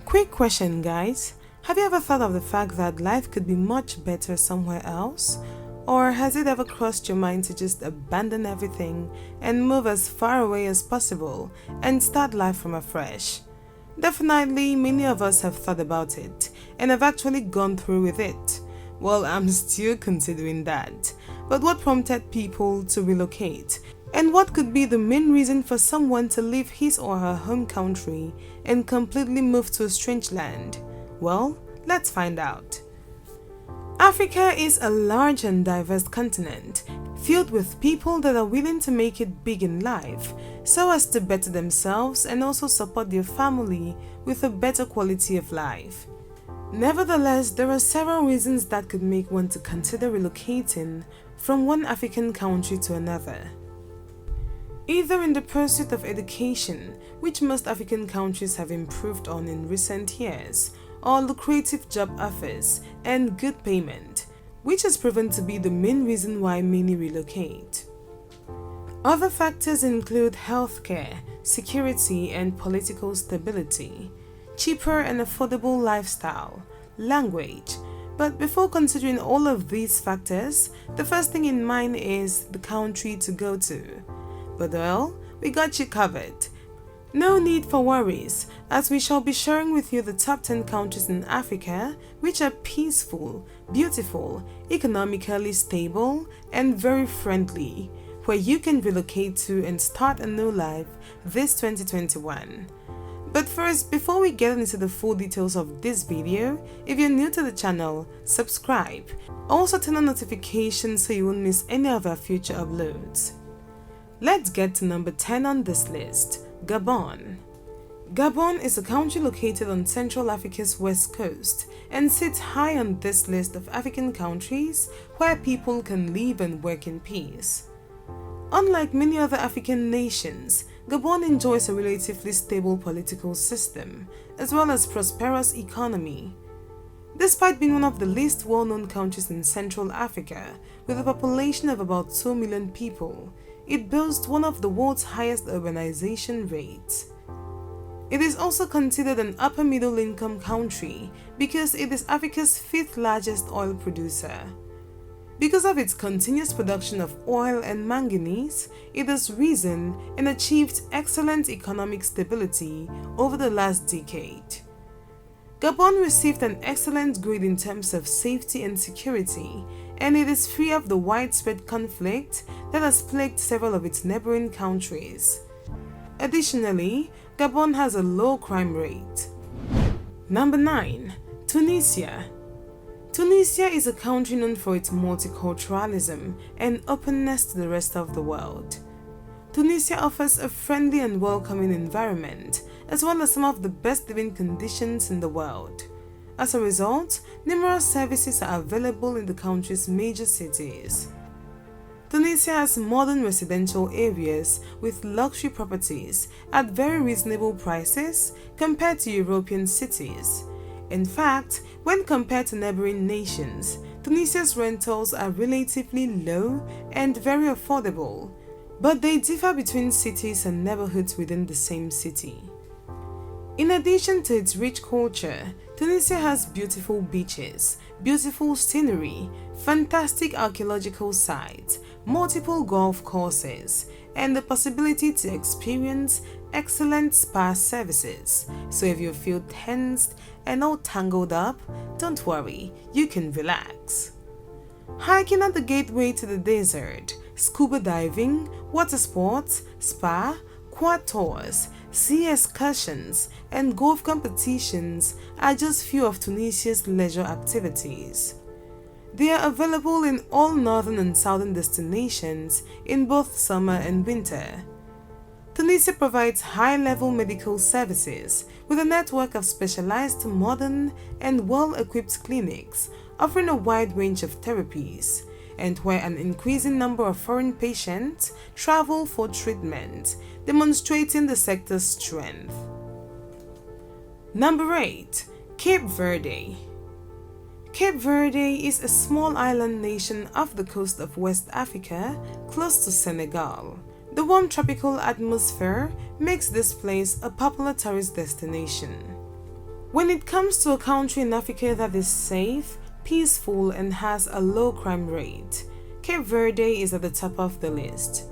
Quick question, guys. Have you ever thought of the fact that life could be much better somewhere else? Or has it ever crossed your mind to just abandon everything and move as far away as possible and start life from afresh? Definitely, many of us have thought about it and have actually gone through with it. Well, I'm still considering that. But what prompted people to relocate? And what could be the main reason for someone to leave his or her home country and completely move to a strange land? Well, let's find out. Africa is a large and diverse continent, filled with people that are willing to make it big in life, so as to better themselves and also support their family with a better quality of life. Nevertheless, there are several reasons that could make one to consider relocating from one African country to another. Either in the pursuit of education, which most African countries have improved on in recent years, or lucrative job offers and good payment, which has proven to be the main reason why many relocate. Other factors include healthcare, security and political stability, cheaper and affordable lifestyle, language. But before considering all of these factors, the first thing in mind is the country to go to. But well, we got you covered. No need for worries, as we shall be sharing with you the top 10 countries in Africa which are peaceful, beautiful, economically stable, and very friendly, where you can relocate to and start a new life this 2021. But first, before we get into the full details of this video, if you're new to the channel, subscribe. Also turn on notifications so you won't miss any of our future uploads. Let's get to number 10 on this list. Gabon. Gabon is a country located on Central Africa's west coast and sits high on this list of African countries where people can live and work in peace. Unlike many other African nations, Gabon enjoys a relatively stable political system as well as prosperous economy. Despite being one of the least well-known countries in Central Africa, with a population of about 2 million people, it boasts one of the world's highest urbanization rates. It is also considered an upper middle income country because it is Africa's 5th largest oil producer. Because of its continuous production of oil and manganese, it has risen and achieved excellent economic stability over the last decade. Gabon received an excellent grade in terms of safety and security, and it is free of the widespread conflict that has plagued several of its neighboring countries. Additionally, Gabon has a low crime rate. Number 9. Tunisia. Tunisia is a country known for its multiculturalism and openness to the rest of the world. Tunisia offers a friendly and welcoming environment, as well as some of the best living conditions in the world. As a result, numerous services are available in the country's major cities. Tunisia has modern residential areas with luxury properties at very reasonable prices compared to European cities. In fact, when compared to neighboring nations, Tunisia's rentals are relatively low and very affordable, but they differ between cities and neighborhoods within the same city. In addition to its rich culture, Tunisia has beautiful beaches, beautiful scenery, fantastic archaeological sites, multiple golf courses, and the possibility to experience excellent spa services. So if you feel tensed and all tangled up, don't worry, you can relax. Hiking at the gateway to the desert, scuba diving, water sports, spa, quad tours, sea excursions, and golf competitions are just few of Tunisia's leisure activities. They are available in all northern and southern destinations in both summer and winter. Tunisia provides high-level medical services with a network of specialized, modern, and well-equipped clinics offering a wide range of therapies, and where an increasing number of foreign patients travel for treatment, demonstrating the sector's strength. Number 8. Cape Verde. Cape Verde is a small island nation off the coast of West Africa, close to Senegal. The warm tropical atmosphere makes this place a popular tourist destination. When it comes to a country in Africa that is safe, peaceful, and has a low crime rate, Cape Verde is at the top of the list.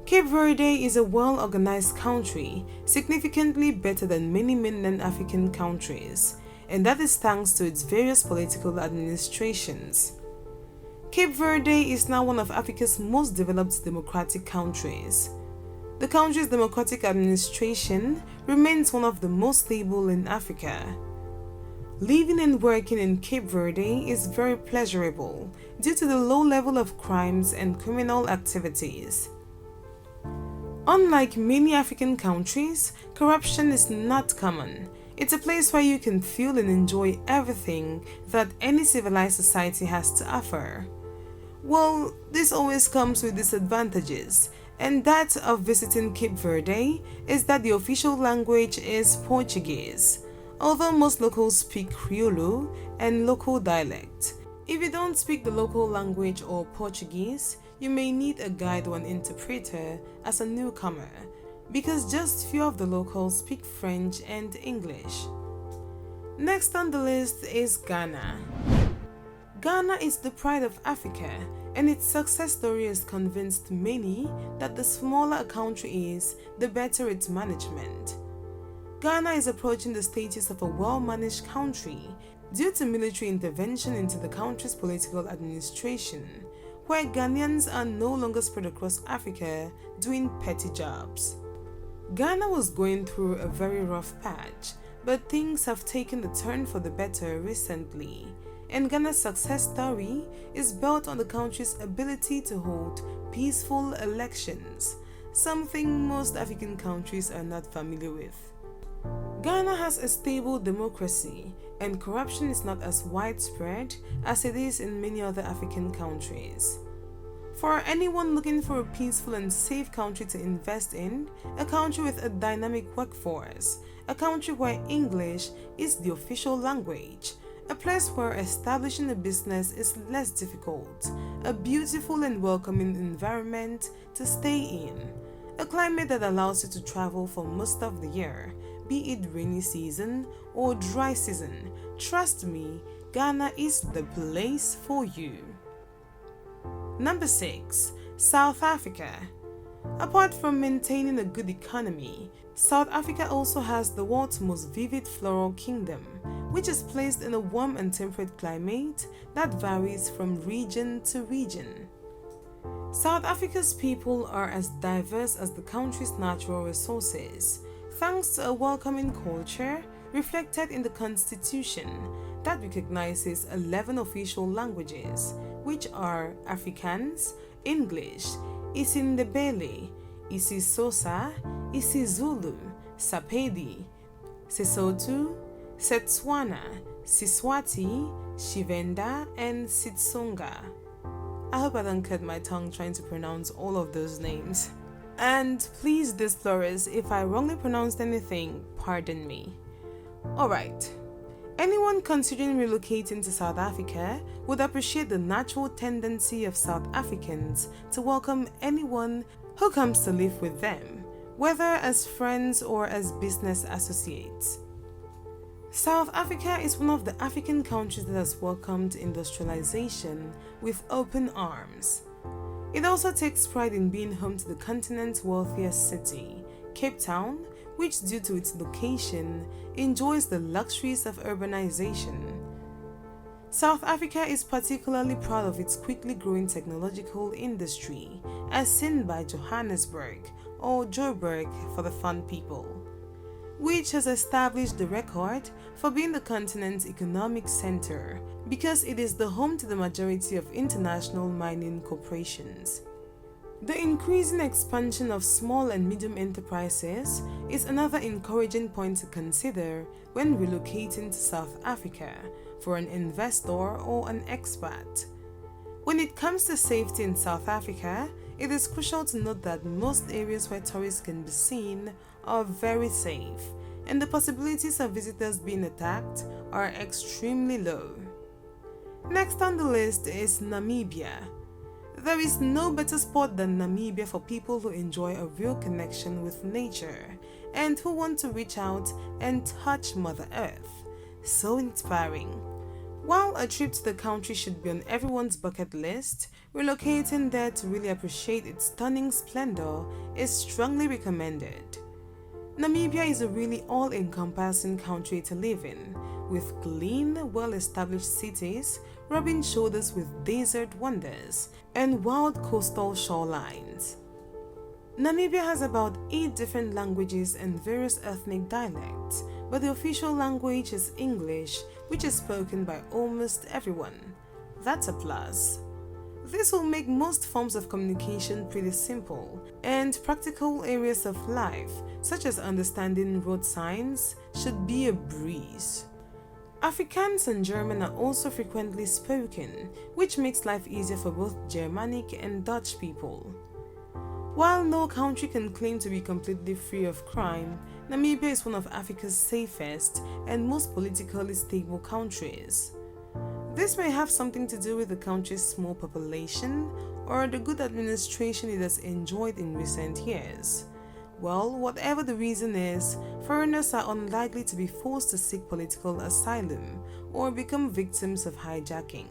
Cape Verde is a well-organized country, significantly better than many mainland African countries, and that is thanks to its various political administrations. Cape Verde is now one of Africa's most developed democratic countries. The country's democratic administration remains one of the most stable in Africa. Living and working in Cape Verde is very pleasurable due to the low level of crimes and criminal activities. Unlike many African countries, corruption is not common. It's a place where you can feel and enjoy everything that any civilized society has to offer. Well, this always comes with disadvantages, and that of visiting Cape Verde is that the official language is Portuguese, although most locals speak Crioulo and local dialect. If you don't speak the local language or Portuguese, you may need a guide or an interpreter as a newcomer, because just few of the locals speak French and English. Next on the list is Ghana. Ghana is the pride of Africa, and its success story has convinced many that the smaller a country is, the better its management. Ghana is approaching the status of a well-managed country due to military intervention into the country's political administration, where Ghanaians are no longer spread across Africa doing petty jobs. Ghana was going through a very rough patch, but things have taken a turn for the better recently, and Ghana's success story is built on the country's ability to hold peaceful elections, something most African countries are not familiar with. Ghana has a stable democracy, and corruption is not as widespread as it is in many other African countries. For anyone looking for a peaceful and safe country to invest in, a country with a dynamic workforce, a country where English is the official language, a place where establishing a business is less difficult, a beautiful and welcoming environment to stay in, a climate that allows you to travel for most of the year, be it rainy season or dry season. Trust me, Ghana is the place for you. Number 6. South Africa. Apart from maintaining a good economy, South Africa also has the world's most vivid floral kingdom, which is placed in a warm and temperate climate that varies from region to region. South Africa's people are as diverse as the country's natural resources, thanks to a welcoming culture reflected in the constitution that recognizes 11 official languages, which are Afrikaans, English, isiNdebele, isiXhosa, isiZulu, Sepedi, Sesotho, Setswana, Siswati, Shivenda, and Sitsonga. I hope I don't cut my tongue trying to pronounce all of those names. And please disclose if I wrongly pronounced anything, pardon me. Alright, anyone considering relocating to South Africa would appreciate the natural tendency of South Africans to welcome anyone who comes to live with them, whether as friends or as business associates. South Africa is one of the African countries that has welcomed industrialization with open arms. It also takes pride in being home to the continent's wealthiest city, Cape Town, which due to its location enjoys the luxuries of urbanization. South Africa is particularly proud of its quickly growing technological industry, as seen by Johannesburg, or Joburg for the fun people, which has established the record for being the continent's economic center because it is the home to the majority of international mining corporations. The increasing expansion of small and medium enterprises is another encouraging point to consider when relocating to South Africa for an investor or an expat. When it comes to safety in South Africa, it is crucial to note that most areas where tourists can be seen are very safe, and the possibilities of visitors being attacked are extremely low. Next on the list is Namibia. There is no better spot than Namibia for people who enjoy a real connection with nature and who want to reach out and touch Mother Earth. So inspiring. While a trip to the country should be on everyone's bucket list, relocating there to really appreciate its stunning splendor is strongly recommended. Namibia is a really all-encompassing country to live in, with clean, well-established cities rubbing shoulders with desert wonders and wild coastal shorelines. Namibia has about 8 different languages and various ethnic dialects, but the official language is English, which is spoken by almost everyone. That's a plus. This will make most forms of communication pretty simple, and practical areas of life, such as understanding road signs, should be a breeze. Afrikaans and German are also frequently spoken, which makes life easier for both Germanic and Dutch people. While no country can claim to be completely free of crime, Namibia is one of Africa's safest and most politically stable countries. This may have something to do with the country's small population or the good administration it has enjoyed in recent years. Well, whatever the reason is, foreigners are unlikely to be forced to seek political asylum or become victims of hijacking.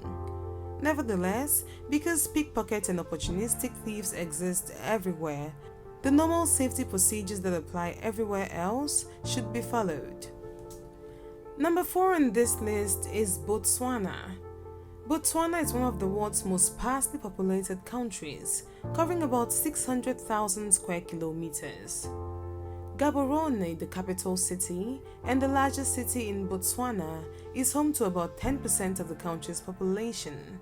Nevertheless, because pickpockets and opportunistic thieves exist everywhere, the normal safety procedures that apply everywhere else should be followed. Number 4 on this list is Botswana. Botswana is one of the world's most sparsely populated countries, covering about 600,000 square kilometers. Gaborone, the capital city and the largest city in Botswana, is home to about 10% of the country's population.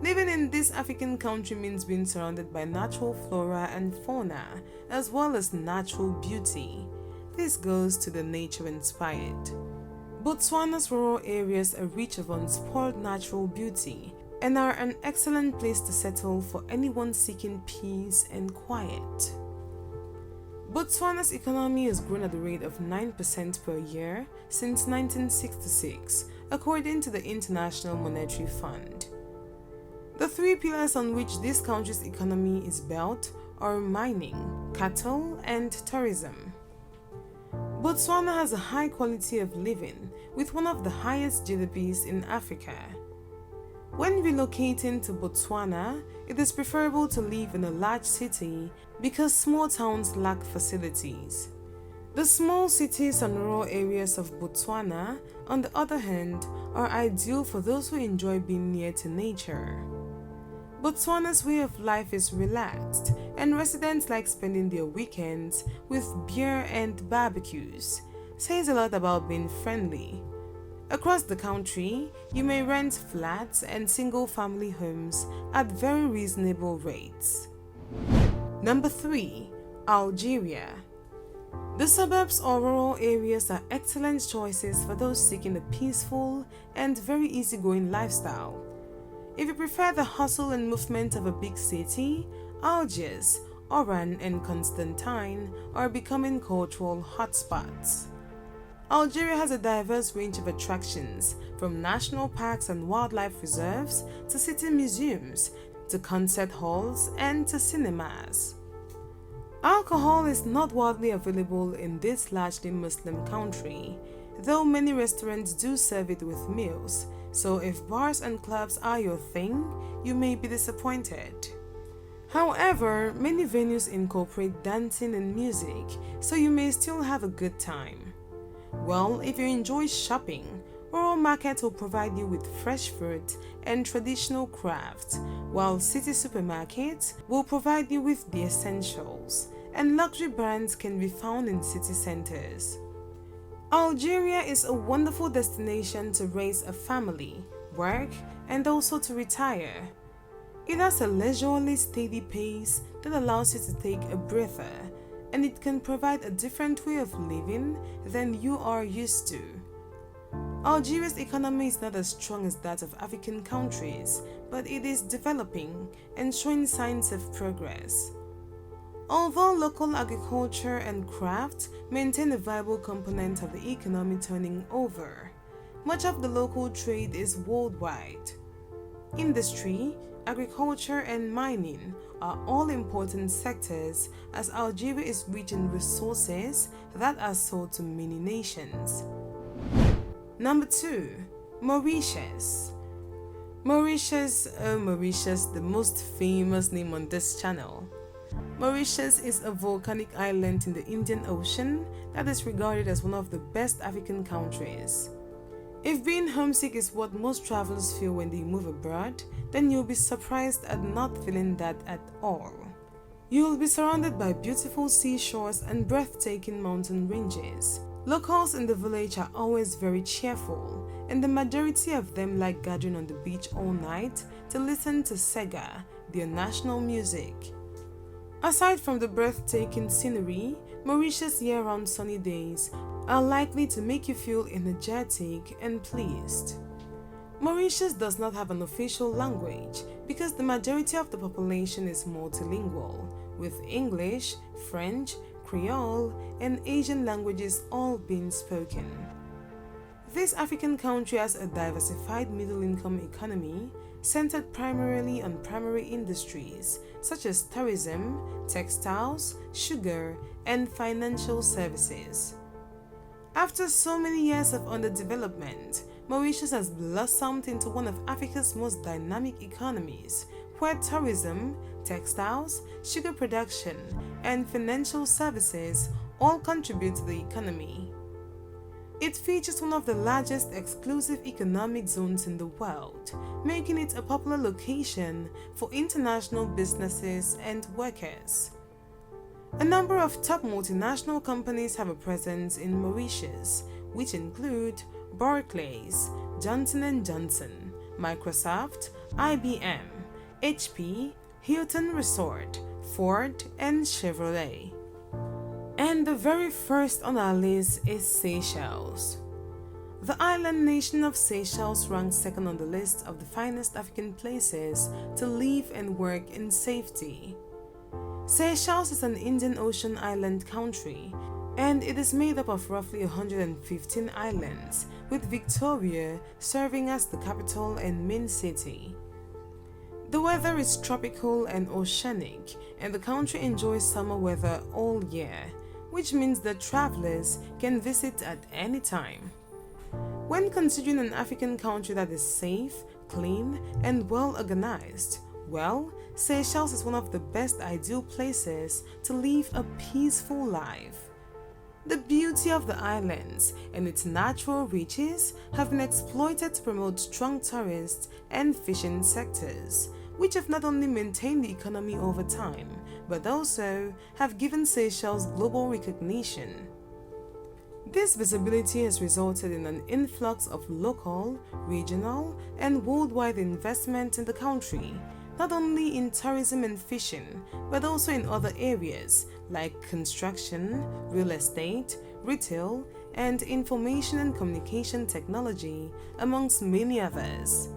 Living in this African country means being surrounded by natural flora and fauna, as well as natural beauty. This goes to the nature-inspired. Botswana's rural areas are rich of unspoiled natural beauty and are an excellent place to settle for anyone seeking peace and quiet. Botswana's economy has grown at the rate of 9% per year since 1966, according to the International Monetary Fund. The 3 pillars on which this country's economy is built are mining, cattle, and tourism. Botswana has a high quality of living, with one of the highest GDPs in Africa. When relocating to Botswana, it is preferable to live in a large city because small towns lack facilities. The small cities and rural areas of Botswana, on the other hand, are ideal for those who enjoy being near to nature. Botswana's way of life is relaxed, and residents like spending their weekends with beer and barbecues. Says a lot about being friendly. Across the country, you may rent flats and single-family homes at very reasonable rates. Number 3. Algeria. The suburbs or rural areas are excellent choices for those seeking a peaceful and very easygoing lifestyle. If you prefer the hustle and movement of a big city, Algiers, Oran, and Constantine are becoming cultural hotspots. Algeria has a diverse range of attractions, from national parks and wildlife reserves to city museums, to concert halls, and to cinemas. Alcohol is not widely available in this largely Muslim country, though many restaurants do serve it with meals, so if bars and clubs are your thing, you may be disappointed. However, many venues incorporate dancing and music, so you may still have a good time. Well, if you enjoy shopping, rural markets will provide you with fresh fruit and traditional crafts, while city supermarkets will provide you with the essentials, and luxury brands can be found in city centers. Algeria is a wonderful destination to raise a family, work, and also to retire. It has a leisurely, steady pace that allows you to take a breather, and it can provide a different way of living than you are used to. Algeria's economy is not as strong as that of African countries, but it is developing and showing signs of progress. Although local agriculture and craft maintain a viable component of the economy turning over, much of the local trade is worldwide. Industry, agriculture, and mining are all important sectors, as Algeria is rich in resources that are sold to many nations. Number 2. Mauritius. Mauritius, the most famous name on this channel. Mauritius is a volcanic island in the Indian Ocean that is regarded as one of the best African countries. If being homesick is what most travelers feel when they move abroad, then you'll be surprised at not feeling that at all. You'll be surrounded by beautiful seashores and breathtaking mountain ranges. Locals in the village are always very cheerful, and the majority of them like gathering on the beach all night to listen to Sega, their national music. Aside from the breathtaking scenery, Mauritius' year-round sunny days are likely to make you feel energetic and pleased. Mauritius does not have an official language because the majority of the population is multilingual, with English, French, Creole, and Asian languages all being spoken. This African country has a diversified middle-income economy centered primarily on primary industries such as tourism, textiles, sugar, and financial services. After so many years of underdevelopment, Mauritius has blossomed into one of Africa's most dynamic economies, where tourism, textiles, sugar production, and financial services all contribute to the economy. It features one of the largest exclusive economic zones in the world, making it a popular location for international businesses and workers. A number of top multinational companies have a presence in Mauritius, which include Barclays, Johnson & Johnson, Microsoft, IBM, HP, Hilton Resort, Ford, and Chevrolet. And the very first on our list is Seychelles. The island nation of Seychelles ranks second on the list of the finest African places to live and work in safety. Seychelles is an Indian Ocean island country, and it is made up of roughly 115 islands, with Victoria serving as the capital and main city. The weather is tropical and oceanic, and the country enjoys summer weather all year, which means that travelers can visit at any time. When considering an African country that is safe, clean, and well organized, well, Seychelles is one of the best ideal places to live a peaceful life. The beauty of the islands and its natural riches have been exploited to promote strong tourist and fishing sectors, which have not only maintained the economy over time, but also have given Seychelles global recognition. This visibility has resulted in an influx of local, regional, and worldwide investment in the country, not only in tourism and fishing, but also in other areas like construction, real estate, retail, and information and communication technology, amongst many others.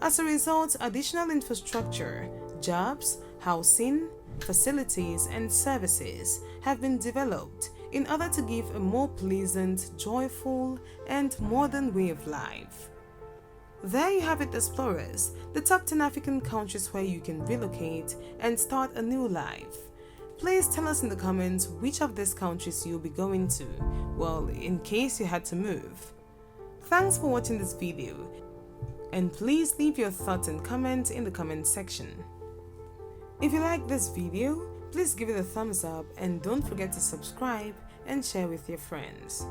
As a result, additional infrastructure, jobs, housing, facilities, and services have been developed in order to give a more pleasant, joyful, and modern way of life. There you have it, explorers, the top 10 African countries where you can relocate and start a new life. Please tell us in the comments which of these countries you'll be going to, well, in case you had to move. Thanks for watching this video, and please leave your thoughts and comments in the comment section. If you like this video, please give it a thumbs up and don't forget to subscribe and share with your friends.